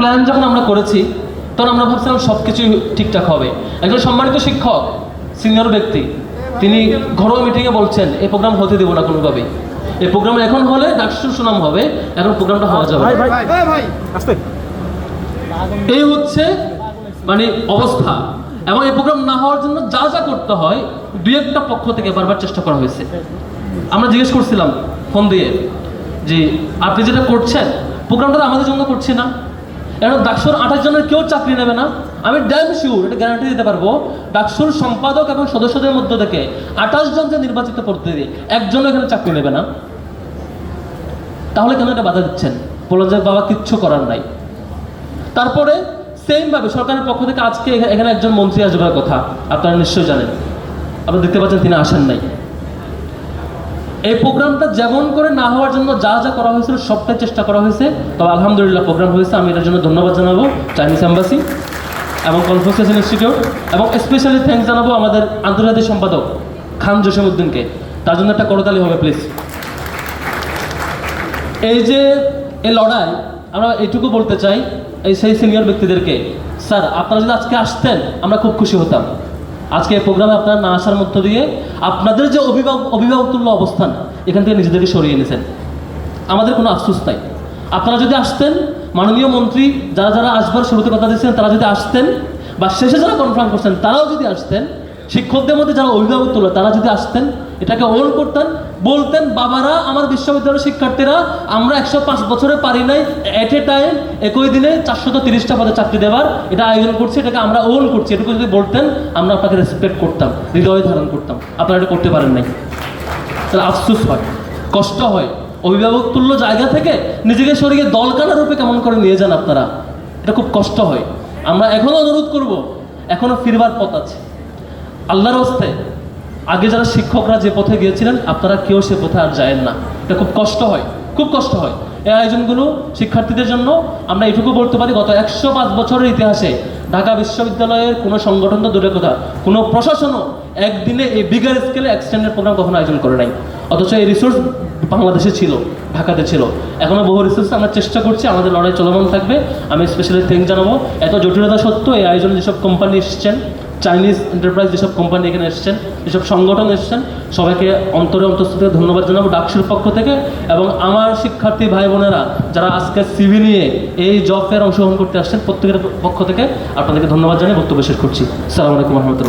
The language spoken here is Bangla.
প্ল্যান যখন আমরা করেছি তখন আমরা ভাবছিলাম সব কিছুই ঠিকঠাক হবে। একজন সম্মানিত শিক্ষক, সিনিয়র ব্যক্তি, তিনি ঘরোয়া মিটিংয়ে বলছেন এই প্রোগ্রাম হতে দেবো না কোনোভাবেই। এই প্রোগ্রাম এখন হলে ডাকসুর সুনাম হবে, এখন প্রোগ্রামটা হওয়া যাবে। এই হচ্ছে মানে অবস্থা। এবং এই প্রোগ্রাম না হওয়ার জন্য যা যা করতে হয় দুই একটা পক্ষ থেকে বারবার চেষ্টা করা হয়েছে। আমরা জিজ্ঞেস করছিলাম ফোন দিয়ে যে আপনি যেটা করছেন প্রোগ্রামটা আমাদের জন্য করছি না, এখন ডাকসুর 28 জনের কেউ চাকরি নেবে না। আমি ড্যাম শিওর, এটা গ্যারান্টি দিতে পারবো, ডাকসুর সম্পাদক এবং সদস্যদের মধ্য থেকে 28 জন যে নির্বাচিত প্রতিনিধি একজনও এখানে চাকরি নেবে না। তাহলে কেন এটা বাধা দিচ্ছেন? বললেন যে বাবা কিচ্ছু করার নাই। তারপরে সেম ভাবে সরকারের পক্ষ থেকে আজকে এখানে একজন মন্ত্রী আসবার কথা, আপনারা নিশ্চয়ই জানেন, আপনারা দেখতে পাচ্ছেন তিনি আসেন নাই। এই প্রোগ্রামটা যেমন করে না হওয়ার জন্য যা যা করা হয়েছিল সবটাই চেষ্টা করা হয়েছে। তবে আলহামদুলিল্লাহ প্রোগ্রাম হয়েছে। আমি এটার জন্য ধন্যবাদ জানাবো চাইনিজ এম্বাসি এবং কনফুসিয়াস ইনস্টিটিউট, এবং স্পেশালি থ্যাঙ্কস জানাবো আমাদের আন্তর্জাতিক সম্পাদক খান জসিমউদ্দিনকে। তার জন্য একটা করতালি হবে প্লিজ। এই যে এই লড়াই, আমরা এইটুকু বলতে চাই এই সেই সিনিয়র ব্যক্তিদেরকে, স্যার আপনারা যদি আজকে আসতেন আমরা খুব খুশি হতাম। আজকে এই প্রোগ্রামে আপনারা না আসার মধ্য দিয়ে আপনাদের যে অভিভাবকতুল্য অবস্থান এখান থেকে নিজেদেরকে সরিয়ে এনেছেন। আমাদের কোনো আফসোস নাই। আপনারা যদি আসতেন, মাননীয় মন্ত্রী যারা যারা আসবার শুরুতে কথা দিয়েছেন তারা যদি আসতেন, বা শেষে যারা কনফার্ম করছেন তারাও যদি আসতেন, শিক্ষকদের মধ্যে যারা অভিভাবকতুল্য তারা যদি আসতেন, এটাকে ওন করতেন, বলতেন বাবারা আমার বিশ্ববিদ্যালয়ের শিক্ষার্থীরা আমরা 105 বছরে পারি নাই এট এ টাইম একই দিনে 430টা পদে চাকরি দেওয়ার, এটা আয়োজন করছি, এটাকে আমরা ওন করছি, এটুকু যদি বলতেন আমরা আপনাকে রেসপেক্ট করতাম, হৃদয় ধারণ করতাম। আপনারা এটা করতে পারেন নাই। তাহলে আফসোস হয়, কষ্ট হয়। অভিভাবক তুল্য জায়গা থেকে নিজেকে সরিয়ে দলকানা রূপে কেমন করে নিয়ে যান আপনারা, এটা খুব কষ্ট হয়। আমরা এখনো অনুরোধ করব, এখনো ফিরবার পথ আছে। আল্লাহর হস্তে আগে যারা শিক্ষকরা যে পথে গিয়েছিলেন আপনারা কেউ সে পথে আর যায়েন না। এটা খুব কষ্ট হয়, খুব কষ্ট হয়। এই আয়োজনগুলো শিক্ষার্থীদের জন্য আমরা এটুকু বলতে পারি, গত 105 বছরের ইতিহাসে ঢাকা বিশ্ববিদ্যালয়ের কোনো সংগঠন তো দূরের কথা, কোনো প্রশাসনও একদিনে এই বিগার স্কেলে এক্সটেন্ডেড প্রোগ্রাম কখনো আয়োজন করে নাই। অথচ এই রিসোর্স বাংলাদেশে ছিল, ঢাকাতে ছিল, এখনও বহু রিসোর্স আমরা চেষ্টা করছি, আমাদের লড়াই চলমান থাকবে। আমি স্পেশালি থ্যাঙ্ক জানাবো এত জটিলতা সত্ত্বেও এই আয়োজনে যেসব কোম্পানি এসেছেন, চাইনিজ এন্টারপ্রাইজ যেসব কোম্পানি এখানে এসেছেন, যেসব সংগঠন এসেছেন, সবাইকে অন্তরে অন্তঃস্থ থেকে ধন্যবাদ জানাবো ডাকসুর পক্ষ থেকে। এবং আমার শিক্ষার্থী ভাই বোনেরা যারা আজকে সিভি নিয়ে এই জব ফেয়ার অংশগ্রহণ করতে আসছেন প্রত্যেকের পক্ষ থেকে আপনাদেরকে ধন্যবাদ জানিয়ে বক্তব্য শেষ করছি। আসসালামু আলাইকুম রহমতুল্লাহ।